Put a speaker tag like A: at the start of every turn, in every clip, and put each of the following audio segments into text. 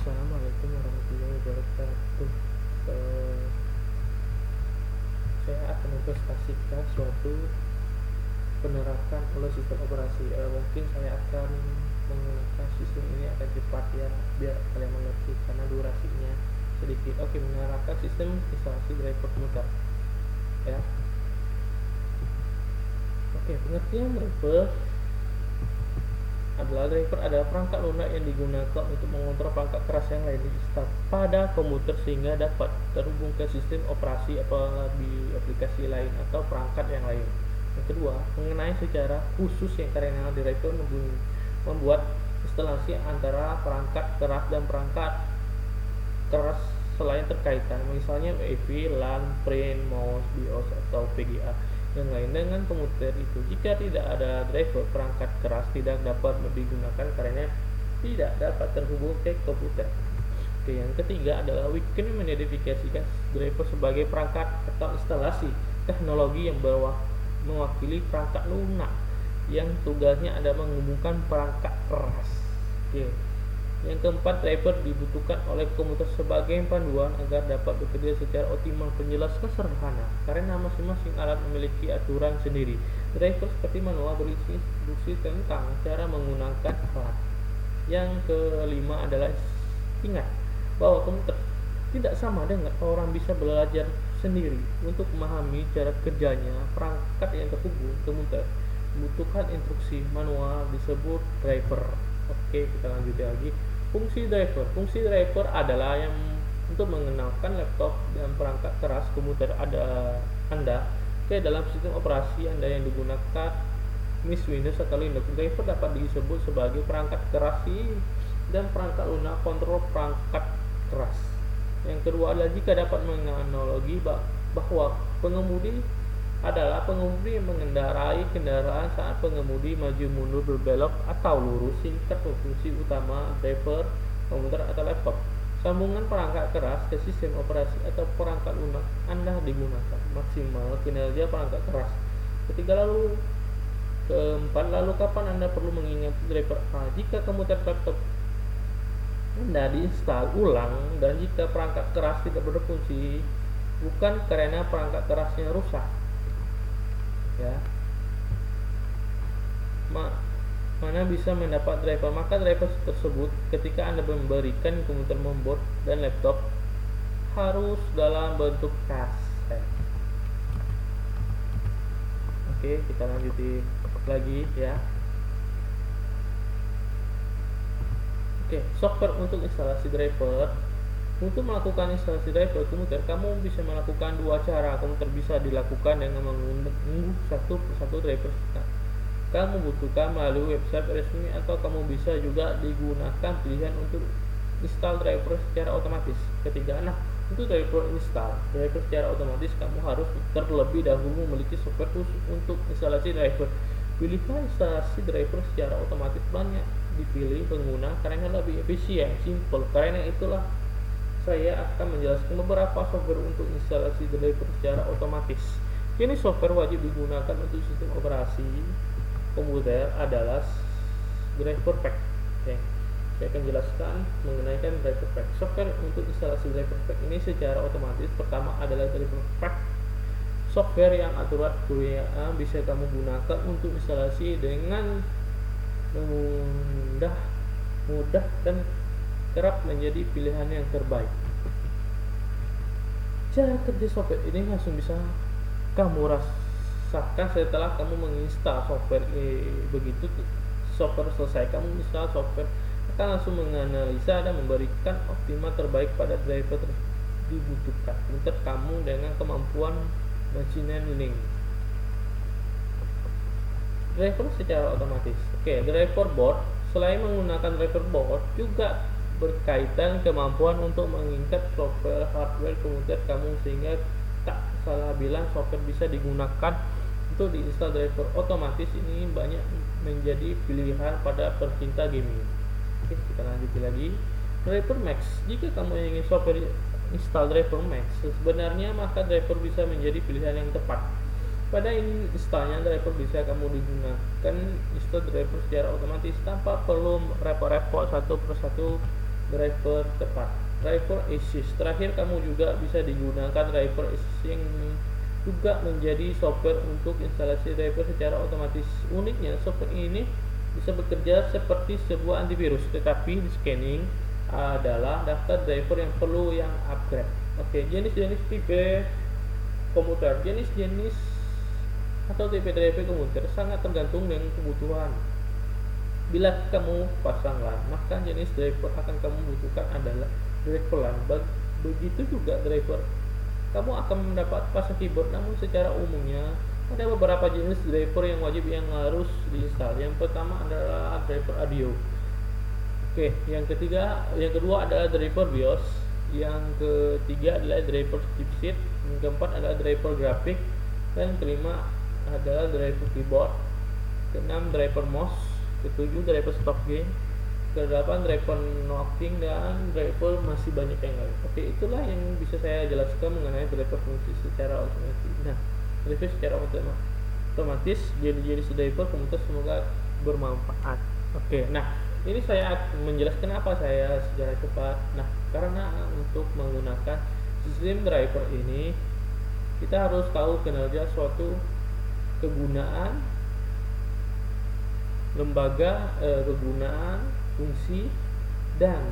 A: Assalamualaikum warahmatullahi wabarakatuh. Eh, saya akan mempresentasikan suatu penerapan oleh sistem operasi. Mungkin saya akan menggunakan sistem ini akan cepat ya, biar kalian mengerti karena durasinya sedikit. Oke, menerapkan sistem instalasi driver komputer. Ya. Oke, pengertian driver adalah perangkat lunak yang digunakan untuk mengontrol perangkat keras yang lain diinstal pada komputer sehingga dapat terhubung ke sistem operasi atau di aplikasi lain atau perangkat yang lain. Yang kedua, mengenai secara khusus yang karena driver membuat instalasi antara perangkat keras dan perangkat keras selain terkaitan, misalnya WiFi, LAN, print, mouse, BIOS atau VGA yang lain dengan komputer itu. Jika tidak ada driver, perangkat keras tidak dapat digunakan karena tidak dapat terhubung ke komputer. Oke, yang ketiga adalah Weekend mengidentifikasikan driver sebagai perangkat atau instalasi teknologi yang mewakili perangkat lunak yang tugasnya ada menghubungkan perangkat keras. Oke. Yang keempat, driver dibutuhkan oleh komputer sebagai panduan agar dapat bekerja secara optimal. Penjelasan sederhana, karena masing-masing alat memiliki aturan sendiri. Driver seperti manual berisi instruksi tentang cara menggunakan alat. Yang kelima adalah ingat bahwa komputer tidak sama dengan orang bisa belajar sendiri. Untuk memahami cara kerjanya, perangkat yang terhubung komputer membutuhkan instruksi manual disebut driver. Oke, kita lanjut lagi. Fungsi driver adalah yang untuk mengenalkan laptop dan perangkat keras komputer Anda ke dalam sistem operasi Anda yang digunakan Windows atau Linux. Driver dapat disebut sebagai perangkat keras dan perangkat lunak kontrol perangkat keras. Yang kedua adalah jika dapat menganalogi bahwa pengemudi adalah pengemudi yang mengendarai kendaraan saat pengemudi maju mundur berbelok atau lurus. Singkat fungsi utama driver komputer atau laptop. Sambungan perangkat keras ke sistem operasi atau perangkat lunak Anda digunakan. Maksimal kinerja perangkat keras. Keempat, lalu kapan Anda perlu mengingat driver A? Jika komputer laptop Anda diinstal ulang dan jika perangkat keras tidak berfungsi, bukan karena perangkat kerasnya rusak. Ya, mana bisa mendapat driver? Maka driver tersebut ketika Anda memberikan komputer motherboard dan laptop harus dalam bentuk kaset. Oke, kita lanjutin lagi ya. Oke, software untuk instalasi driver. Untuk melakukan instalasi driver komputer, kamu bisa melakukan dua cara. Komputer bisa dilakukan dengan mengunduh satu persatu driver kamu butuhkan melalui website resmi, atau kamu bisa juga digunakan pilihan untuk install driver secara otomatis. Ketiga, untuk driver secara otomatis, kamu harus terlebih dahulu memiliki software khusus untuk instalasi driver. Pilihan instalasi driver secara otomatis banyak dipilih pengguna karena lebih efisien, simple. Karena itulah saya akan menjelaskan beberapa software untuk instalasi driver secara otomatis. Ini software wajib digunakan untuk sistem operasi komputer adalah driver pack. Oke, saya akan jelaskan mengenai driver pack. Software untuk instalasi driver pack ini secara otomatis pertama adalah driver pack. Software yang aturan bisa kamu gunakan untuk instalasi dengan mudah dan kerap menjadi pilihan yang terbaik. Cara kerja software ini langsung bisa kamu rasakan setelah kamu menginstal software. Begitu software selesai, kamu install software akan langsung menganalisa dan memberikan optimal terbaik pada driver dibutuhkan untuk kamu dengan kemampuan machine learning. Driver secara otomatis. Oke, driver board. Selain menggunakan driver board, juga berkaitan kemampuan untuk mengikat software hardware komputer kamu sehingga tak salah bilang software bisa digunakan untuk diinstal driver otomatis. Ini banyak menjadi pilihan pada pecinta gaming. Oke, kita lanjut lagi. Driver Max. Jika kamu ingin software install driver Max, sebenarnya maka driver bisa menjadi pilihan yang tepat. Pada installnya driver bisa kamu digunakan install driver secara otomatis tanpa perlu repot-repot satu persatu driver tepat. Driver assist terakhir, kamu juga bisa digunakan driver assist yang juga menjadi software untuk instalasi driver secara otomatis. Uniknya, software ini bisa bekerja seperti sebuah antivirus, tetapi di scanning adalah daftar driver yang perlu yang upgrade. Oke, jenis-jenis tipe komputer. Jenis-jenis atau tipe driver komputer sangat tergantung dengan kebutuhan. Bila kamu pasang LAN, maka jenis driver akan kamu butuhkan adalah driver LAN. Begitu juga driver kamu akan mendapat pasang keyboard, namun secara umumnya ada beberapa jenis driver yang wajib yang harus diinstal. Yang pertama adalah driver audio. Oke, yang kedua adalah driver BIOS. Yang ketiga adalah driver chipset. Yang keempat adalah driver grafik. Dan kelima adalah driver keyboard. Keenam driver mouse. Ketujuh driver stop game. Kedelapan driver knocking, dan driver masih banyak yang lain. Oke, itulah yang bisa saya jelaskan mengenai driver fungsi secara otomatis. Nah, driver secara otomatis, jenis driver komputer semoga bermanfaat. Oke, nah ini saya menjelaskan apa saya secara cepat. Nah, karena untuk menggunakan sistem driver ini kita harus tahu kinerja suatu kegunaan lembaga, kegunaan, fungsi, dan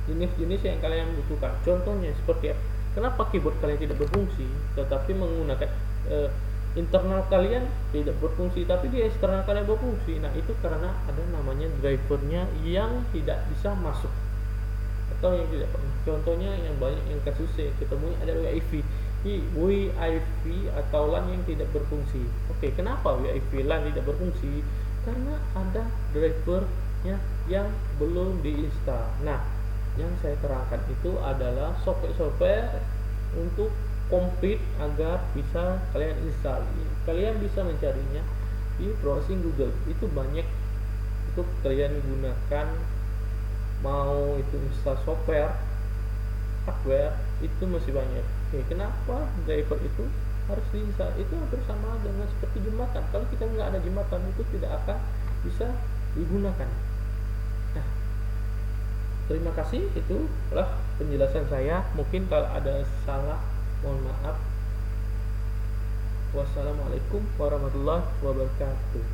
A: jenis-jenis yang kalian butuhkan. Contohnya seperti kenapa keyboard kalian tidak berfungsi tetapi menggunakan internal kalian tidak berfungsi tapi di eksternal kalian berfungsi. Nah, itu karena ada namanya drivernya yang tidak bisa masuk atau yang tidak pernah. Contohnya yang banyak yang kasusnya ketemui adalah WiFi atau LAN yang tidak berfungsi. Oke, kenapa WiFi LAN tidak berfungsi? Karena ada drivernya yang belum diinstal. Nah, yang saya terangkan itu adalah software untuk komplit agar bisa kalian install. Kalian bisa mencarinya di browsing Google. Itu banyak untuk kalian gunakan, mau itu install software, hardware, itu masih banyak. Oke, kenapa driver itu harus diinstal? Itu hampir sama dengan seperti jembatan. Kalau kita nggak ada jembatan, itu tidak akan bisa digunakan. Nah, terima kasih, itulah penjelasan saya. Mungkin kalau ada salah, mohon maaf. Wassalamualaikum warahmatullahi wabarakatuh.